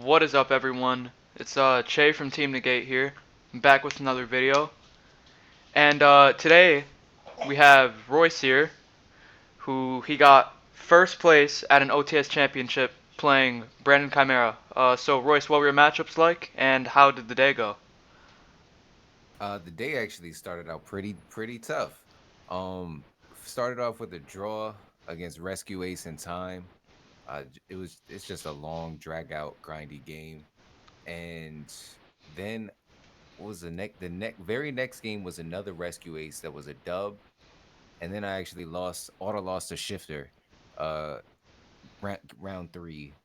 What is up, everyone? It's Che from Team Negate here. I'm back with another video. And today we have Royce here, who he got first place at an OTS championship playing Brandon Chimera. So Royce, what were your matchups like, and how did the day go? The day actually started out pretty tough. Started off with a draw against Rescue Ace in time. It's just a long drag out grindy game, and then what was the very next game was another Rescue Ace that was a dub, and then I actually lost to Shifter, uh, round three.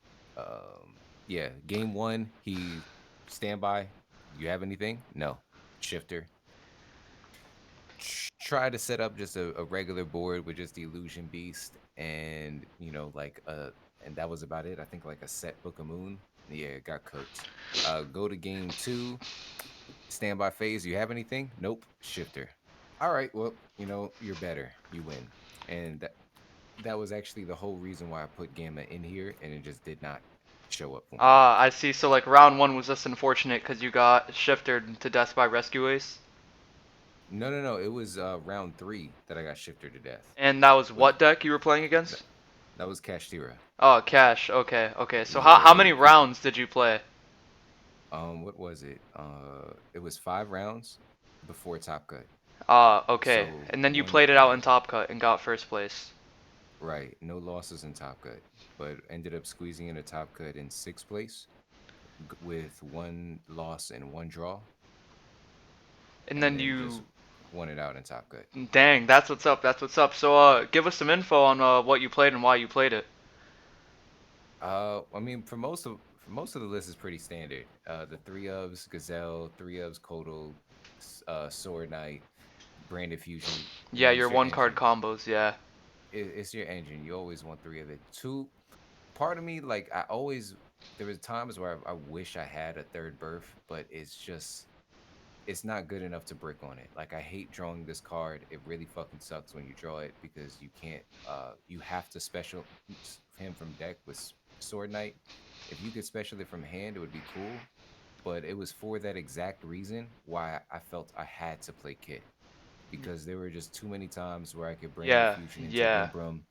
Yeah, game one he standby. You have anything? No, Shifter try to set up just a regular board with just the illusion beast and and that was about it. I think like a set book of moon. Yeah, it got cooked. Go to game two, standby phase. You have anything? Nope. Shifter. All right, well, you're better. You win. And that was actually the whole reason why I put Gamma in here, and it just did not show up for me. I see. So like round one was just unfortunate because you got shifted to death by Rescue Ace, No. It was round three that I got Shifter to death. and that was With what deck you were playing that, against? that was Kashtira. Oh, Cash. Okay, okay. So how Yeah, how many rounds did you play? what was it? It was 5 rounds before Top Cut. Okay. So And then you one, played it out yeah, in Top Cut and got first place. right. No losses in Top Cut, but ended up squeezing in a Top Cut in sixth place with one loss and one draw, And and then then just you, won it out in Top Cut. dang, that's what's up. That's what's up. So give us some info on what you played and why you played it. I mean, for most of the list is pretty standard. The three ofs Gazelle, three ofs Kotal, Sword Knight, Branded Fusion. I Yeah, mean, your it's your one card engine. combos. Yeah. It's your engine. You always want three of it. Two, part of me, like I always, there was times where I wish I had a third birth, but it's not good enough to brick on it. Like I hate drawing this card. It really fucking sucks when you draw it because you can't. You have to special him from deck with Sword Knight. If you could special it from hand, it would be cool. But it was for that exact reason why I felt I had to play Kit because there were just too many times where I could brain Yeah. diffusion into Yeah. Wimbrum,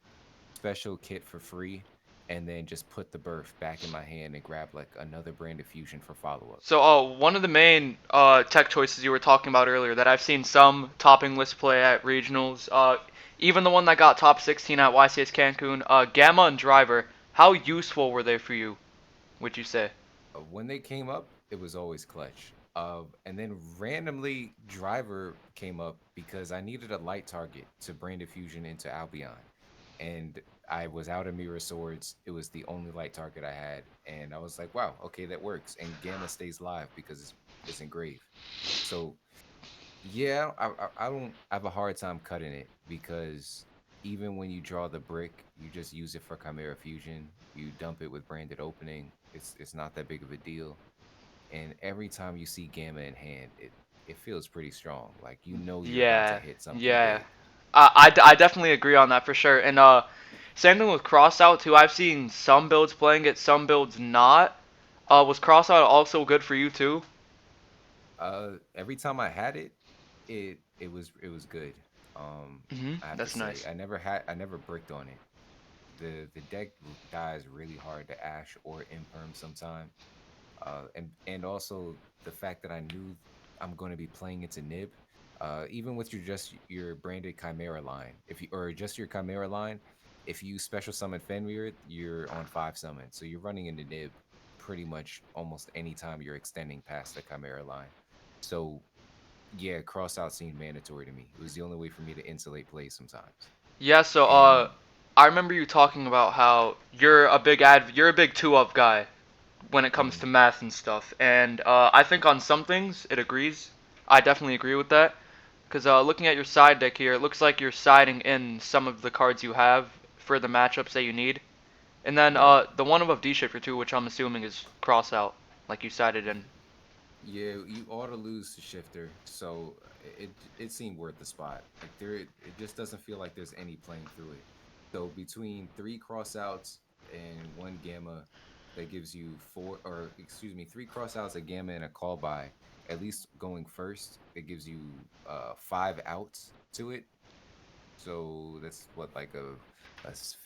special Kit for free, and then just put the birth back in my hand and grab like another brand of fusion for follow up. So, one of the main tech choices you were talking about earlier that I've seen some topping list play at regionals, even the one that got top 16 at YCS Cancun, Gamma and Driver. How useful were they for you? Would you say? When they came up, it was always clutch. And then randomly, Driver came up because I needed a light target to brain diffusion into Albion, and I was out of Mirror Swords. It was the only light target I had, and I was like, "Wow, okay, that works." And Gamma stays live because it's engraved. So yeah, I don't I have a hard time cutting it because even when you draw the brick, you just use it for Chimera Fusion. You dump it with branded opening. It's not that big of a deal. And every time you see Gamma in hand, it feels pretty strong. Like you're about to Yeah, hit something yeah. big. I definitely agree on that for sure. And same thing with Crossout too. I've seen some builds playing it, some builds not. Was Crossout also good for you too? Every time I had it, it was good. I have to That's say nice. I never bricked on it. The deck dies really hard to Ash or Imperm sometime. And also the fact that I knew I'm going to be playing into Nib. Even with your branded Chimera line, if you or just your Chimera line, if you special summon Fenrir, you're on 5 summon, so you're running into Nib pretty much almost any time you're extending past the Chimera line. So yeah, cross out seemed mandatory to me. It was the only way for me to insulate plays sometimes. Yeah, so And I remember you talking about how you're a big two up guy when it comes to mhm, math and stuff, and I think on some things it agrees. I definitely agree with that, because looking at your side deck here, it looks like you're siding in some of the cards you have for the matchups that you need, and then right. the one above D shifter too, which I'm assuming is cross out, like you sided in. Yeah, you ought to lose to Shifter, so it seemed worth the spot. Like it just doesn't feel like there's any playing through it. So between three crossouts and one gamma, that gives you four, or excuse me, three crossouts, a gamma, and a call by. At least going first, it gives you five outs to it. So that's what, like a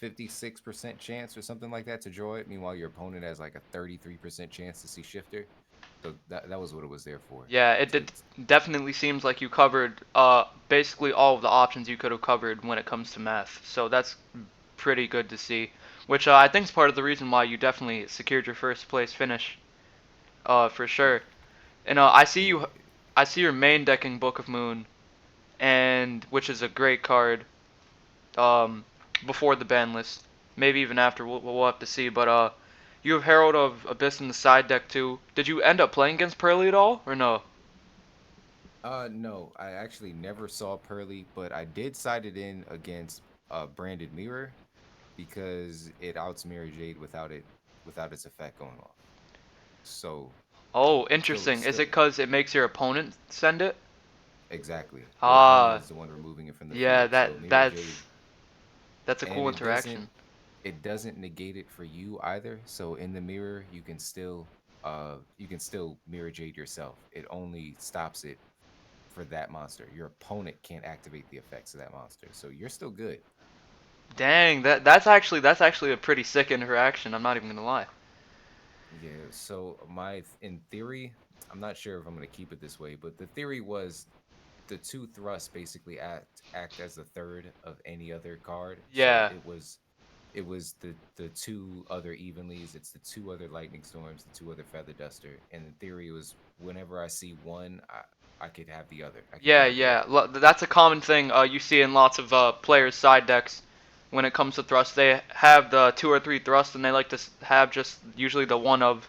56% chance or something like that to draw it. Meanwhile, your opponent has like a 33% chance to see shifter. So that was what it was there for. Yeah, it To did, definitely seems like you covered basically all of the options you could have covered when it comes to math. So that's pretty good to see, which I think is part of the reason why you definitely secured your first place finish, for yeah, sure. And I see yeah. you, I see your main decking Book of Moon, and which is a great card. Um, before the ban list, maybe even after. We'll have to see. But you have Herald of Abyss in the side deck too. Did you end up playing against Pearly at all, or no? No, I actually never saw Pearly, but I did side it in against Branded Mirror because it outs Mirror Jade without its effect going off. So Oh, still interesting. Is still it because it makes your opponent send it? exactly. Your opponent Ah, is the one removing it from the yeah. field. That So Mirror Jade, that's a and cool interaction. it doesn't negate it for you either. So in the mirror, you can still Mirror Jade yourself. It only stops it for that monster. Your opponent can't activate the effects of that monster. So you're still good. Dang, that's actually a pretty sick interaction. I'm not even gonna lie. Yeah. So in theory, I'm not sure if I'm gonna keep it this way, but the theory was the two thrusts basically act as the third of any other card. So Yeah. it was the two other evenlies, it's the two other lightning storms, the two other feather duster, and in theory it was whenever I see one, I could have the other. I could Yeah, grab the yeah. other. That's a common thing you see in lots of players' side decks. When it comes to thrust, they have the two or three thrusts, and they like to have just usually the one of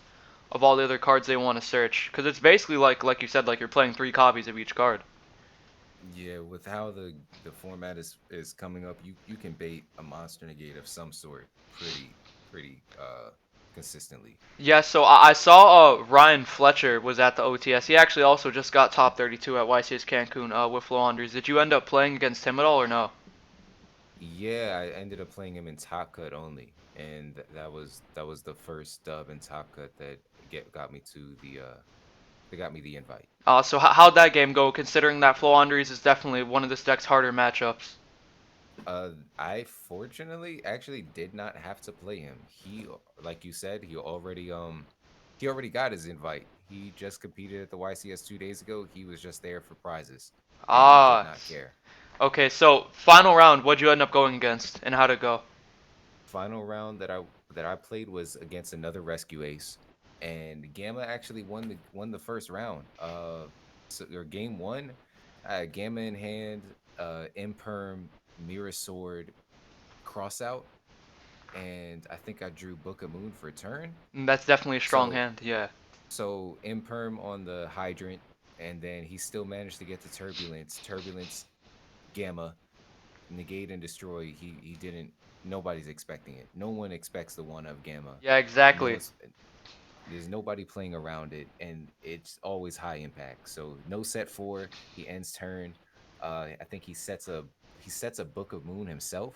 all the other cards they want to search. Because it's basically like you said, like you're playing three copies of each card. Yeah, with how the format is coming up, you can bait a monster negate of some sort pretty consistently. Yeah, so I saw Ryan Fletcher was at the OTS. He actually also just got top 32 at YCS Cancun with Flanders. Did you end up playing against him at all or no? Yeah, I ended up playing him in Top Cut only, and that was the first dub in Top Cut that got me to the that got me the invite. So how'd that game go? Considering that Flanders is definitely one of this deck's harder matchups. I fortunately actually did not have to play him. Like you said, he already got his invite. He just competed at the YCS 2 days ago. He was just there for prizes and did Ah, not care. okay. So final round, what'd you end up going against, and how'd it go? Final round that I played was against another rescue ace, and Gamma actually won the first round. So or game one, Gamma in hand, Imperm, Mirror Sword, cross out, and I think I drew Book of Moon for a turn. That's definitely a strong So hand. Yeah. Imperm on the Hydrant, and then he still managed to get to Turbulence. Turbulence Gamma negate and destroy. He didn't. Nobody's expecting it. No one expects the one of Gamma. Yeah, No exactly. one's. There's nobody playing around it, and it's always high impact. So no set four. He ends turn. I think he sets a Book of Moon himself.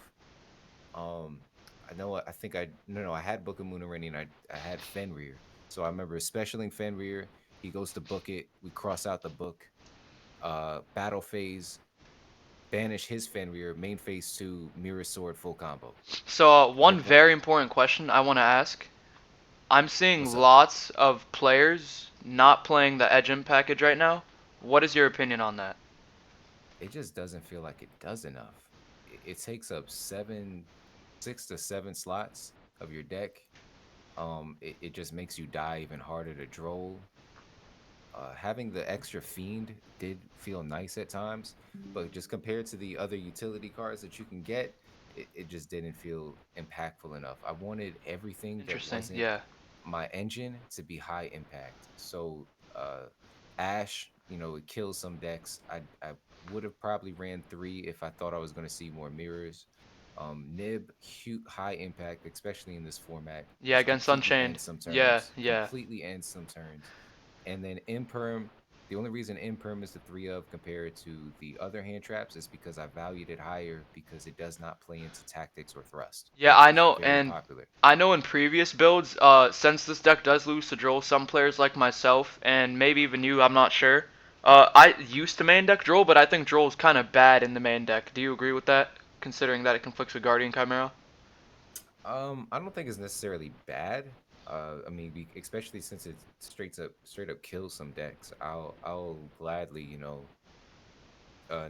Um, I know. I think I no no. I had Book of Moon already, and I had Fenrir. So I remember specialing Fenrir. He goes to book it. We cross out the book. Battle phase. Banish his Fenrir. Main phase two. Mirror sword. Full combo. So one Like what? very important question I want to ask. I'm seeing What's up? lots of players not playing the Edge Imp package right now. What is your opinion on that? It just doesn't feel like it does enough. It takes up 6 to 7 slots of your deck. It just makes you die even harder to droll. Having the extra fiend did feel nice at times, but just compared to the other utility cards that you can get, it just didn't feel impactful enough. I wanted everything that Interesting. wasn't Yeah. my engine to be high impact. So Ash, it kills some decks. I would have probably ran three if I thought I was going to see more mirrors. Nib, huge high impact, especially in this format. Yeah, Just against completely Unchained. ends some Yeah, turns. yeah. Completely ends some turns. And then Imperm, The only reason Imperm is the three of compared to the other hand traps is because I valued it higher because it does not play into tactics or thrust, Yeah, which I is know, very and popular. I know in previous builds, since this deck does lose to Droll, some players like myself, and maybe even you, I'm not sure. I used to main deck Droll, but I think Droll's kind of bad in the main deck. Do you agree with that, considering that it conflicts with Guardian Chimera? I don't think it's necessarily bad. I mean, especially since it straight up kills some decks. I'll gladly,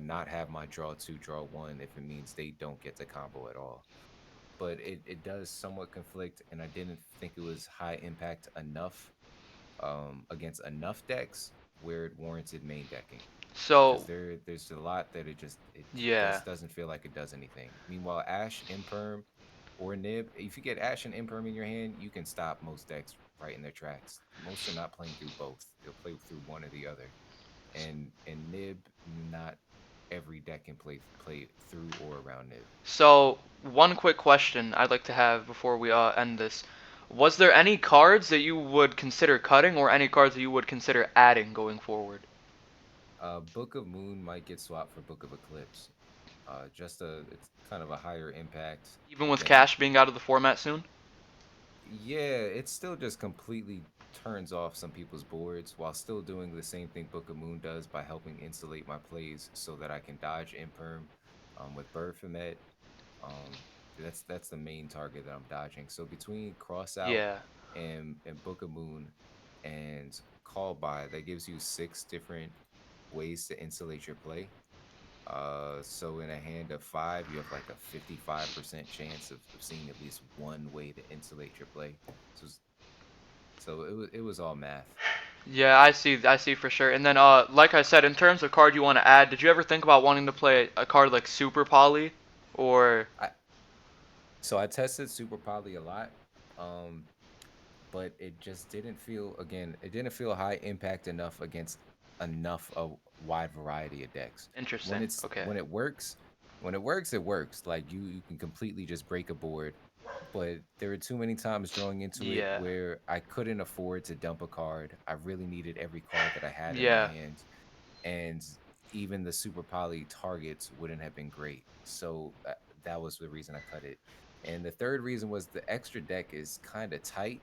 not have my draw two, draw one if it means they don't get to combo at all. But it does somewhat conflict, and I didn't think it was high impact enough against enough decks where it warranted main decking. Because So, there's a lot that it yeah. just doesn't feel like it does anything. Meanwhile, Ash, Imperm, or Nib, if you get Ash and Imperm in your hand, you can stop most decks right in their tracks. Most are not playing through both. They'll play through one or the other. And Nib, not every deck can play through or around Nib. So, one quick question I'd like to have before we end this. Was there any cards that you would consider cutting, or any cards that you would consider adding going forward? Book of Moon might get swapped for Book of Eclipse. It's kind of a higher impact. Even with Again, Cash being out of the format soon? yeah, it still just completely turns off some people's boards while still doing the same thing Book of Moon does by helping insulate my plays so that I can dodge Imperm with Baphomet. Um, that's the main target that I'm dodging. So between Cross Out Yeah. and Book of Moon and Call By, that gives you 6 different ways to insulate your play. So in a hand of five, you have like a 55% chance of seeing at least one way to insulate your play. So, it was all math. Yeah, I see for sure. And then, like I said, in terms of card you want to add, did you ever think about wanting to play a card like Super Poly, or I so I tested Super Poly a lot, um, but it just didn't feel again. It didn't feel high impact enough against enough a wide variety of decks. When interesting? it's Okay. when it works, it works. Like you can completely just break a board, but there were too many times drawing into it Yeah. where I couldn't afford to dump a card. I really needed every card that I had in my Yeah. hand, and even the super poly targets wouldn't have been great. So that was the reason I cut it. And the third reason was the extra deck is kind of tight.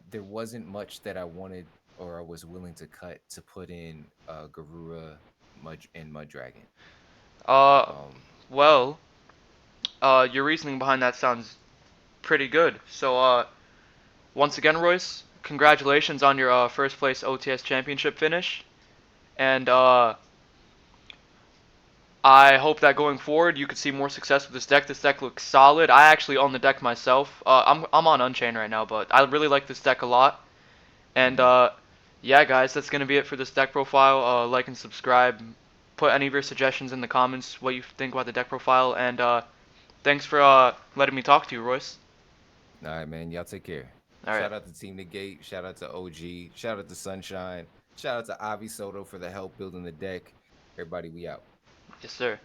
There wasn't much that I wanted or I was willing to cut to put in Garura Mud and Mud Dragon. Uh, Um, well, your reasoning behind that sounds pretty good. So, once again, Royce, congratulations on your first place OTS championship finish, and I hope that going forward you could see more success with this deck. This deck looks solid. I actually own the deck myself. I'm on Unchained right now, but I really like this deck a lot. And mhm. yeah, guys, that's gonna be it for this deck profile. Like and subscribe. Put any of your suggestions in the comments. What you think about the deck profile, and thanks for letting me talk to you, Royce. All right, man. Y'all take care. All right. Shout out to Team Negate. Shout out to OG. Shout out to Sunshine. Shout out to Avi Soto for the help building the deck. Everybody, we out. Yes, sir.